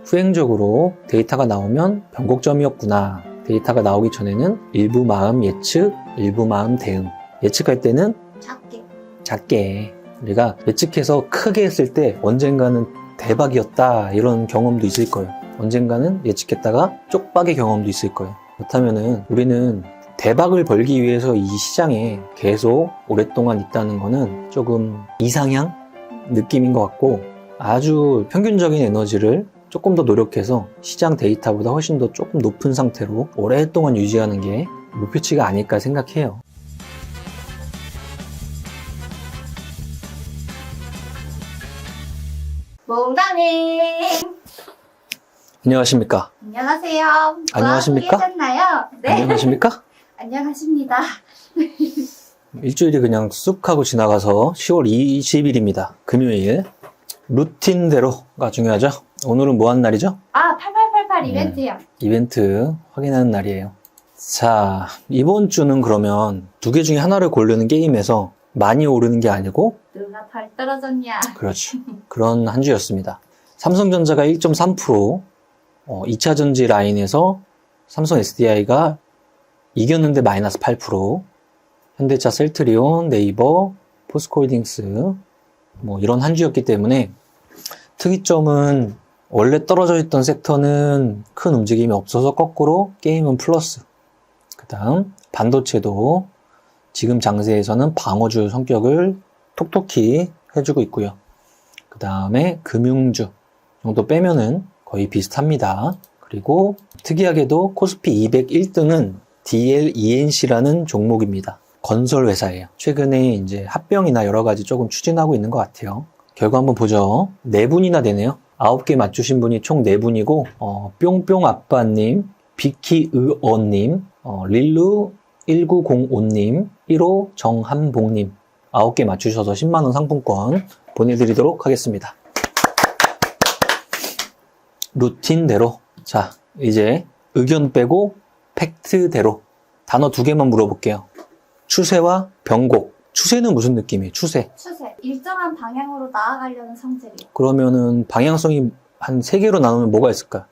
후행적으로 데이터가 나오면 변곡점이었구나. 데이터가 나오기 전에는 일부 마음 예측, 일부 마음 대응. 예측할 때는 작게 우리가 예측해서 크게 했을 때 언젠가는 대박이었다 이런 경험도 있을 거예요. 언젠가는 예측했다가 쪽박의 경험도 있을 거예요. 그렇다면은 우리는 대박을 벌기 위해서 이 시장에 계속 오랫동안 있다는 거는 조금 이상향 느낌인 것 같고, 아주 평균적인 에너지를 조금 더 노력해서 시장 데이터보다 훨씬 더 조금 높은 상태로 오랫동안 유지하는 게 목표치가 아닐까 생각해요. 몽다님 안녕하십니까? 안녕하세요. 안녕하십니까? 하셨나요? 네. 안녕하십니까? 안녕하십니다. 일주일이 그냥 쑥 하고 지나가서 10월 20일입니다. 금요일. 루틴대로가 중요하죠? 오늘은 뭐 하는 날이죠? 8888 이벤트요. 이벤트 확인하는 날이에요. 자, 이번 주는 그러면 두 개 중에 하나를 고르는 게임에서 많이 오르는 게 아니고, 누가 덜 떨어졌냐. 그렇죠. 그런 한 주였습니다. 삼성전자가 1.3%, 2차 전지 라인에서 삼성 SDI가 이겼는데 마이너스 8%, 현대차 셀트리온, 네이버, 포스코홀딩스, 뭐 이런 한 주였기 때문에 특이점은 원래 떨어져 있던 섹터는 큰 움직임이 없어서 거꾸로 게임은 플러스. 그 다음 반도체도 지금 장세에서는 방어주 성격을 톡톡히 해주고 있고요. 그 다음에 금융주 정도 빼면은 거의 비슷합니다. 그리고 특이하게도 코스피 200 1등은 DLENC라는 종목입니다. 건설 회사예요. 최근에 이제 합병이나 여러 가지 조금 추진하고 있는 것 같아요. 결과 한번 보죠. 4분이나 되네요. 9개 맞추신 분이 총 4분이고, 뿅뿅 아빠님, 비키의원님, 릴루 1905님, 1호 정한봉님 9개 맞추셔서 10만원 상품권 보내드리도록 하겠습니다. 루틴대로. 자, 이제 의견 빼고 팩트대로 단어 2개만 물어볼게요. 추세와 변곡. 추세는 무슨 느낌이에요? 추세. 일정한 방향으로 나아가려는 성질이요. 그러면은 방향성이 한 3개로 나누면 뭐가 있을까요?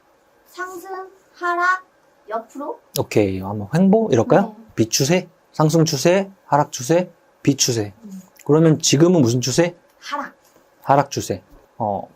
상승, 하락, 옆으로. 오케이. 한번 횡보? 이럴까요? 네. 비추세? 상승 추세? 하락 추세? 비추세. 그러면 지금은 무슨 추세? 하락. 하락 추세.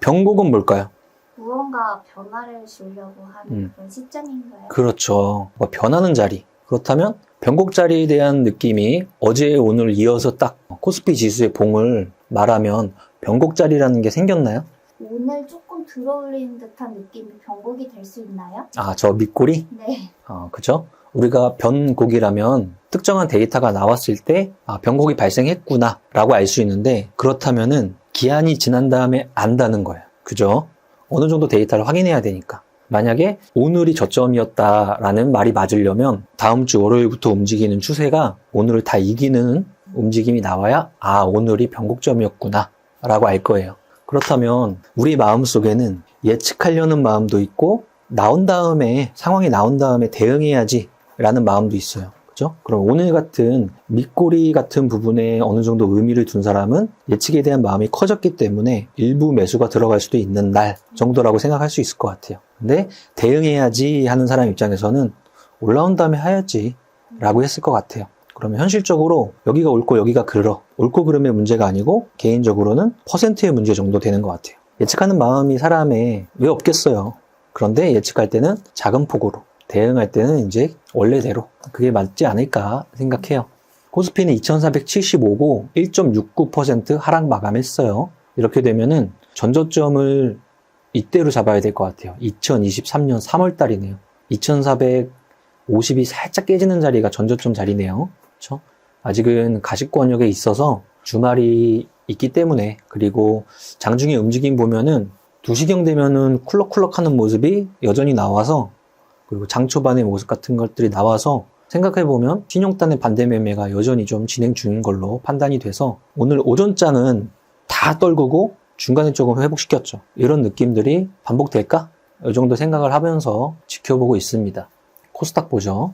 변곡은 뭘까요? 무언가 변화를 주려고 하는 그런 시점인 거예요. 그렇죠. 변하는 자리. 그렇다면 변곡 자리에 대한 느낌이 어제 오늘 이어서 딱 코스피 지수의 봉을 말하면 변곡 자리라는 게 생겼나요? 오늘 조금 들어올리는 듯한 느낌이 변곡이 될 수 있나요? 저 밑꼬리? 네. 그죠? 우리가 변곡이라면 특정한 데이터가 나왔을 때 변곡이 발생했구나 라고 알 수 있는데, 그렇다면은 기한이 지난 다음에 안다는 거예요. 그죠? 어느 정도 데이터를 확인해야 되니까. 만약에 오늘이 저점이었다라는 말이 맞으려면 다음 주 월요일부터 움직이는 추세가 오늘을 다 이기는 움직임이 나와야 오늘이 변곡점이었구나 라고 알 거예요. 그렇다면 우리 마음속에는 예측하려는 마음도 있고, 나온 다음에 상황이 나온 다음에 대응해야지 라는 마음도 있어요. 그죠? 그럼 오늘 같은 밑꼬리 같은 부분에 어느 정도 의미를 둔 사람은 예측에 대한 마음이 커졌기 때문에 일부 매수가 들어갈 수도 있는 날 정도라고 생각할 수 있을 것 같아요. 근데 대응해야지 하는 사람 입장에서는 올라온 다음에 해야지 라고 했을 것 같아요. 그러면 현실적으로 여기가 옳고 여기가 그러, 옳고 그름의 문제가 아니고 개인적으로는 퍼센트의 문제 정도 되는 것 같아요. 예측하는 마음이 사람에 왜 없겠어요. 그런데 예측할 때는 작은 폭으로, 대응할 때는 이제 원래대로, 그게 맞지 않을까 생각해요. 코스피는 2475고 1.69% 하락 마감했어요. 이렇게 되면은 전저점을 이때로 잡아야 될 것 같아요. 2023년 3월 달이네요. 2450이 살짝 깨지는 자리가 전저점 자리네요. 그렇죠? 아직은 가시권역에 있어서 주말이 있기 때문에, 그리고 장중에 움직임 보면은 2시경 되면은 쿨럭쿨럭 하는 모습이 여전히 나와서, 그리고 장 초반의 모습 같은 것들이 나와서 생각해보면 신용단의 반대 매매가 여전히 좀 진행 중인 걸로 판단이 돼서 오늘 오전장은 다 떨구고 중간에 조금 회복시켰죠. 이런 느낌들이 반복될까? 이 정도 생각을 하면서 지켜보고 있습니다. 코스닥 보죠.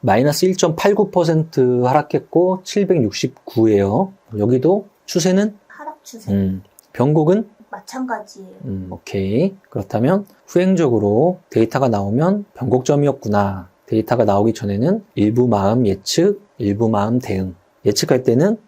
마이너스 1.89% 하락했고 769예요. 여기도 추세는 하락 추세. 변곡은 마찬가지예요. 오케이. 그렇다면 후행적으로 데이터가 나오면 변곡점이었구나. 데이터가 나오기 전에는 일부 마음 예측, 일부 마음 대응. 예측할 때는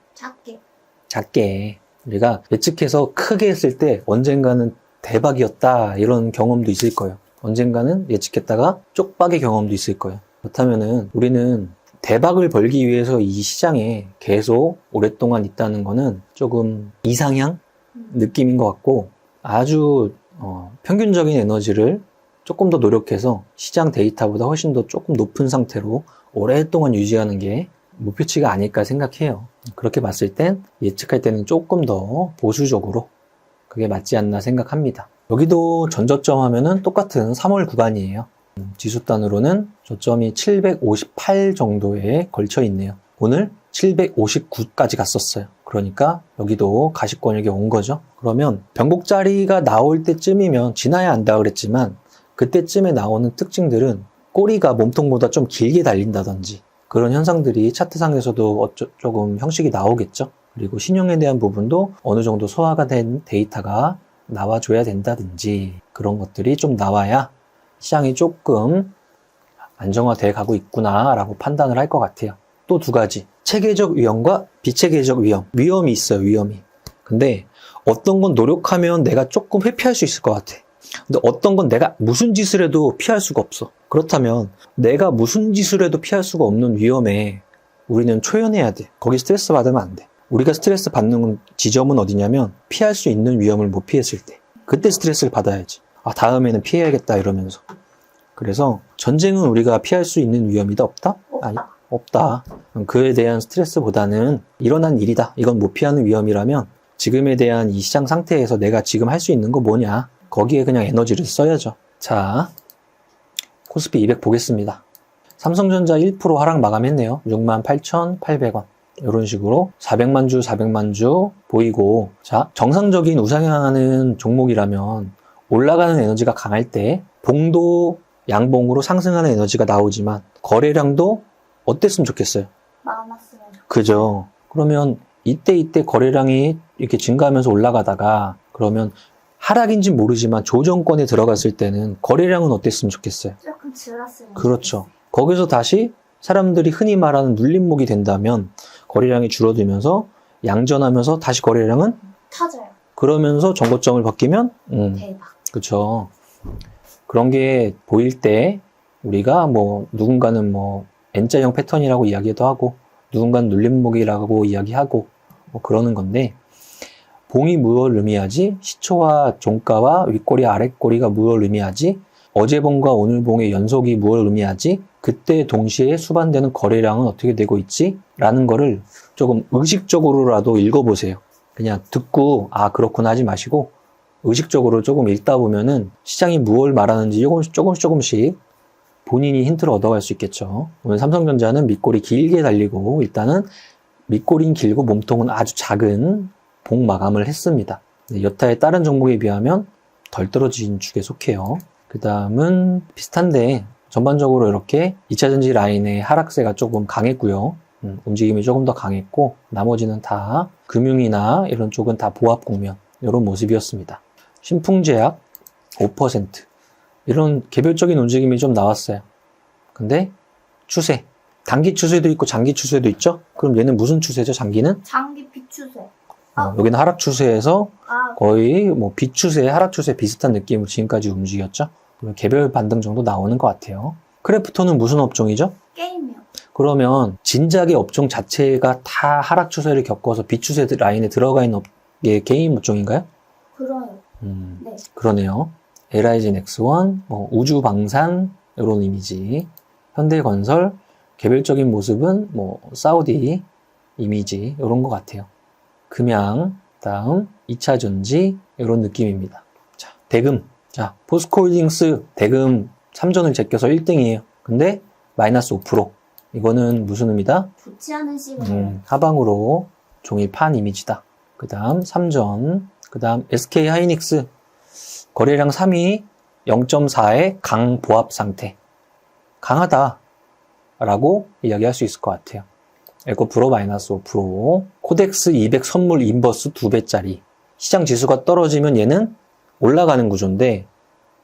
작게. 우리가 예측해서 크게 했을 때 언젠가는 대박이었다. 이런 경험도 있을 거예요. 언젠가는 예측했다가 쪽박의 경험도 있을 거예요. 그렇다면은 우리는 대박을 벌기 위해서 이 시장에 계속 오랫동안 있다는 거는 조금 이상향 느낌인 것 같고, 아주 평균적인 에너지를 조금 더 노력해서 시장 데이터보다 훨씬 더 조금 높은 상태로 오랫동안 유지하는 게 목표치가 아닐까 생각해요. 그렇게 봤을 땐 예측할 때는 조금 더 보수적으로 그게 맞지 않나 생각합니다. 여기도 전저점 하면은 똑같은 3월 구간이에요. 지수단으로는 저점이 758 정도에 걸쳐 있네요. 오늘 759까지 갔었어요. 그러니까 여기도 가시권역에 온 거죠. 그러면 변곡자리가 나올 때쯤이면 지나야 한다 그랬지만, 그때쯤에 나오는 특징들은 꼬리가 몸통보다 좀 길게 달린다든지 그런 현상들이 차트상에서도 조금 형식이 나오겠죠. 그리고 신용에 대한 부분도 어느 정도 소화가 된 데이터가 나와줘야 된다든지 그런 것들이 좀 나와야 시장이 조금 안정화돼 가고 있구나 라고 판단을 할 것 같아요. 또 두 가지, 체계적 위험과 비체계적 위험. 위험이 있어요. 위험이. 근데 어떤 건 노력하면 내가 조금 회피할 수 있을 것 같아. 근데 어떤 건 내가 무슨 짓을 해도 피할 수가 없어. 그렇다면 내가 무슨 짓을 해도 피할 수가 없는 위험에 우리는 초연해야 돼. 거기 스트레스 받으면 안 돼. 우리가 스트레스 받는 지점은 어디냐면 피할 수 있는 위험을 못 피했을 때, 그때 스트레스를 받아야지. 다음에는 피해야겠다 이러면서. 그래서 전쟁은 우리가 피할 수 있는 위험이다? 없다? 아니, 없다. 그에 대한 스트레스보다는 일어난 일이다. 이건 못 피하는 위험이라면 지금에 대한 이 시장 상태에서 내가 지금 할 수 있는 거 뭐냐? 거기에 그냥 에너지를 써야죠. 자, 코스피 200 보겠습니다. 삼성전자 1% 하락 마감했네요. 68,800원. 이런 식으로 400만 주, 400만 주 보이고, 자, 정상적인 우상향하는 종목이라면 올라가는 에너지가 강할 때 봉도 양봉으로 상승하는 에너지가 나오지만 거래량도 어땠으면 좋겠어요? 많았으면 좋겠어요. 그죠? 그러면 이때 거래량이 이렇게 증가하면서 올라가다가 그러면 하락인지 모르지만 조정권에 들어갔을 때는 거래량은 어땠으면 좋겠어요? 조금 줄었으면 그렇죠. 좋겠어요. 거기서 다시 사람들이 흔히 말하는 눌림목이 된다면 거래량이 줄어들면서 양전하면서 다시 거래량은 터져요. 그러면서 정고점을 바뀌면 대박. 그렇죠. 그런 게 보일 때 우리가 누군가는 N자형 패턴이라고 이야기도 하고 누군가는 눌림목이라고 이야기하고 그러는 건데, 봉이 무엇을 의미하지? 시초와 종가와 윗꼬리 아랫꼬리가 무엇을 의미하지? 어제 봉과 오늘 봉의 연속이 무엇을 의미하지? 그때 동시에 수반되는 거래량은 어떻게 되고 있지? 라는 거를 조금 의식적으로라도 읽어보세요. 그냥 듣고 그렇구나 하지 마시고 의식적으로 조금 읽다 보면은 시장이 무엇을 말하는지 조금씩 본인이 힌트를 얻어갈 수 있겠죠. 오늘 삼성전자는 밑꼬리 길게 달리고 일단은 밑꼬리는 길고 몸통은 아주 작은 봉 마감을 했습니다. 여타의 다른 종목에 비하면 덜 떨어진 축에 속해요. 그 다음은 비슷한데 전반적으로 이렇게 2차전지 라인의 하락세가 조금 강했고요. 움직임이 조금 더 강했고 나머지는 다 금융이나 이런 쪽은 다 보합 국면, 이런 모습이었습니다. 신풍제약 5%, 이런 개별적인 움직임이 좀 나왔어요. 근데 추세, 단기 추세도 있고 장기 추세도 있죠? 그럼 얘는 무슨 추세죠? 장기는? 장기 비추세. 여기는 하락 추세에서 거의 비추세, 하락 추세 비슷한 느낌으로 지금까지 움직였죠? 개별 반등 정도 나오는 것 같아요. 크래프톤은 무슨 업종이죠? 게임이요. 그러면 진작의 업종 자체가 다 하락 추세를 겪어서 비추세 라인에 들어가 있는 게 게임 업종인가요? 그래요. 네. 그러네요. LIG 넥스원, 우주방산 이런 이미지, 현대건설 개별적인 모습은 사우디 이미지 이런 것 같아요. 금양, 다음 2차전지 이런 느낌입니다. 자, 대금. 자, 포스코홀딩스 대금 3전을 제껴서 1등이에요. 근데 마이너스 5%. 이거는 무슨 의미다? 좋지 않은 시그널. 하방으로 종이 판 이미지다. 그 다음 3전. 그 다음 SK 하이닉스. 거래량 3위 0.4의 강보합 상태. 강하다 라고 이야기할 수 있을 것 같아요. 에코프로 마이너스 5%, 코덱스 200 선물 인버스 2배짜리. 시장 지수가 떨어지면 얘는 올라가는 구조인데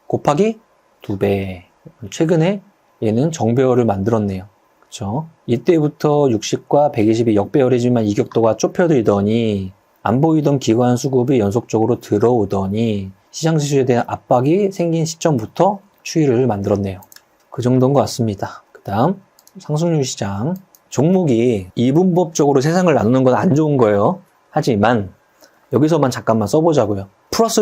곱하기 2배. 최근에 얘는 정배열을 만들었네요. 그쵸? 이때부터 60과 120이 역배열이지만 이격도가 좁혀들더니 안 보이던 기관 수급이 연속적으로 들어오더니 시장 지수에 대한 압박이 생긴 시점부터 추이를 만들었네요. 그 정도인 것 같습니다. 그 다음 상승률 시장. 종목이 이분법적으로 세상을 나누는 건 안 좋은 거예요. 하지만 여기서만 잠깐만 써보자고요. 플러스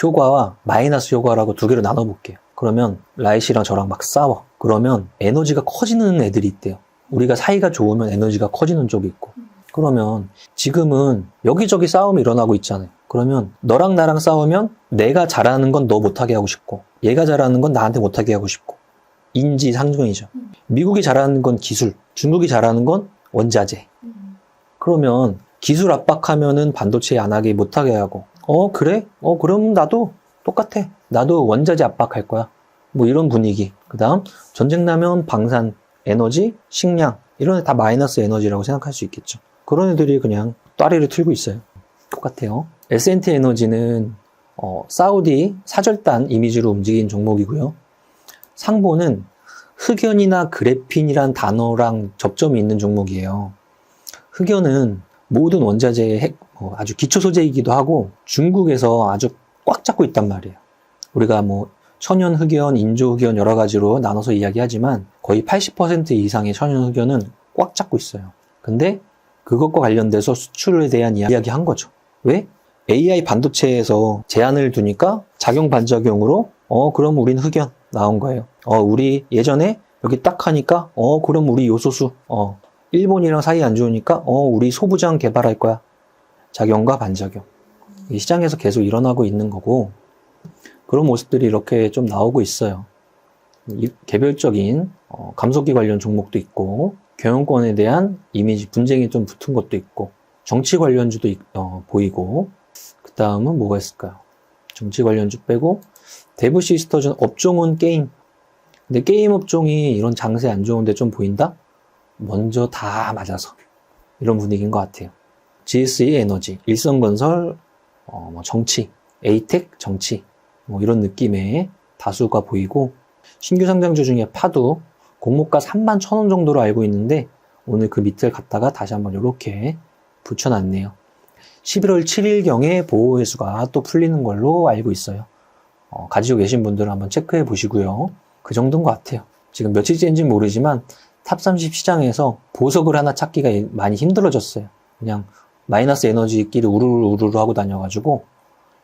효과와 마이너스 효과라고 두 개로 나눠볼게요. 그러면 라이 씨랑 저랑 막 싸워. 그러면 에너지가 커지는 애들이 있대요. 우리가 사이가 좋으면 에너지가 커지는 쪽이 있고. 그러면 지금은 여기저기 싸움이 일어나고 있잖아요. 그러면 너랑 나랑 싸우면 내가 잘하는 건 너 못하게 하고 싶고 얘가 잘하는 건 나한테 못하게 하고 싶고 인지상정이죠. 미국이 잘하는 건 기술, 중국이 잘하는 건 원자재. 그러면 기술 압박하면은 반도체 안 하게 못하게 하고 그래? 그럼 나도 똑같아. 나도 원자재 압박할 거야. 뭐 이런 분위기. 그 다음 전쟁 나면 방산, 에너지, 식량 이런 애 다 마이너스 에너지라고 생각할 수 있겠죠. 그런 애들이 그냥 따리를 틀고 있어요. 똑같아요. S&T 에너지는 사우디 사절단 이미지로 움직인 종목이고요. 상보는 흑연이나 그래핀이란 단어랑 접점이 있는 종목이에요. 흑연은 모든 원자재의 아주 기초 소재이기도 하고 중국에서 아주 꽉 잡고 있단 말이에요. 우리가 뭐 천연 흑연, 인조 흑연 여러 가지로 나눠서 이야기하지만 거의 80% 이상의 천연 흑연은 꽉 잡고 있어요. 근데 그것과 관련돼서 수출에 대한 이야기 한 거죠. 왜? AI 반도체에서 제한을 두니까 작용 반작용으로 그럼 우린 흑연 나온 거예요. 우리 예전에 여기 딱 하니까 그럼 우리 요소수 일본이랑 사이 안 좋으니까 우리 소부장 개발할 거야. 작용과 반작용. 이 시장에서 계속 일어나고 있는 거고 그런 모습들이 이렇게 좀 나오고 있어요. 개별적인 감속기 관련 종목도 있고 경영권에 대한 이미지 분쟁이 좀 붙은 것도 있고 정치 관련주도 보이고 그 다음은 뭐가 있을까요? 정치 관련주 빼고 대부 시스터즈는 업종은 게임. 근데 게임 업종이 이런 장세 안 좋은데 좀 보인다? 먼저 다 맞아서 이런 분위기인 것 같아요. GSE 에너지, 일성건설, 정치, 에이텍 정치 뭐 이런 느낌의 다수가 보이고 신규 상장주 중에 파도 공모가 31,000원 정도로 알고 있는데 오늘 그 밑을 갖다가 다시 한번 이렇게 붙여놨네요. 11월 7일경에 보호회수가 또 풀리는 걸로 알고 있어요. 가지고 계신 분들은 한번 체크해 보시고요. 그 정도인 것 같아요. 지금 며칠째인지 모르지만 탑30 시장에서 보석을 하나 찾기가 많이 힘들어졌어요. 그냥 마이너스 에너지끼리 우르르 하고 다녀가지고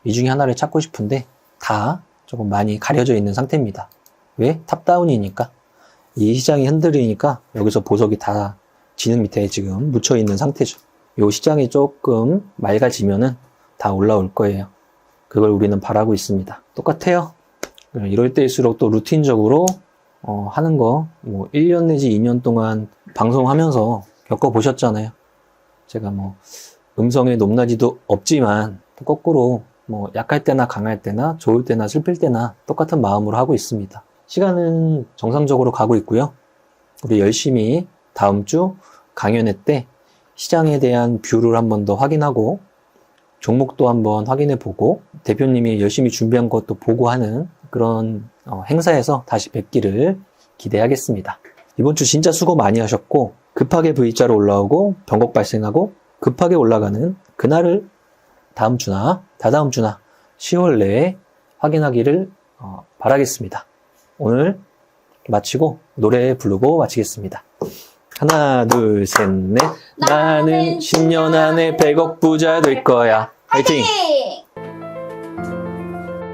이 중에 하나를 찾고 싶은데 다 조금 많이 가려져 있는 상태입니다. 왜? 탑다운이니까. 이 시장이 흔들리니까 여기서 보석이 다 지능 밑에 지금 묻혀있는 상태죠. 이 시장이 조금 맑아지면은 다 올라올 거예요. 그걸 우리는 바라고 있습니다. 똑같아요. 이럴 때일수록 또 루틴적으로 하는 거 뭐 1년 내지 2년 동안 방송하면서 겪어보셨잖아요. 제가 뭐 음성의 높낮이도 없지만 또 거꾸로 뭐 약할 때나 강할 때나 좋을 때나 슬플 때나 똑같은 마음으로 하고 있습니다. 시간은 정상적으로 가고 있고요. 우리 열심히 다음 주 강연회 때 시장에 대한 뷰를 한 번 더 확인하고 종목도 한번 확인해 보고 대표님이 열심히 준비한 것도 보고 하는 그런 행사에서 다시 뵙기를 기대하겠습니다. 이번 주 진짜 수고 많이 하셨고 급하게 V자로 올라오고 변곡 발생하고 급하게 올라가는 그날을 다음 주나 다다음 주나 10월 내에 확인하기를 바라겠습니다. 오늘 마치고 노래 부르고 마치겠습니다. 하나 둘 셋 넷 나는 10년 안에 100억 부자 될 거야. 화이팅!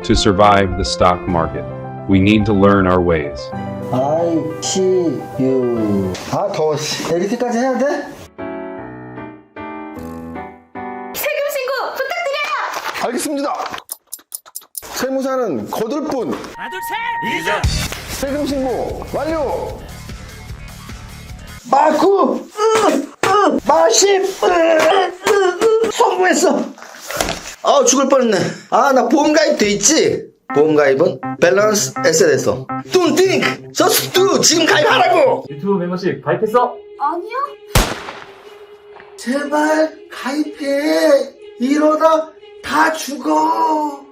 To survive the stock market, we need to learn our ways. I see you. 더워. 이렇게까지 해야 돼? 세금 신고 부탁드려요. 알겠습니다. 세무사는 거둘 뿐. 하나 둘 셋! 세금 신고 완료. 마구 마십 성공했어. 죽을 뻔했네. 나 보험가입 돼 있지? 보험가입은 밸런스 에셋에서 Don't think, just do. 지금 가입하라고. 유튜브 멤버십 가입했어? 아니요. 제발 가입해. 이러다 다 죽어.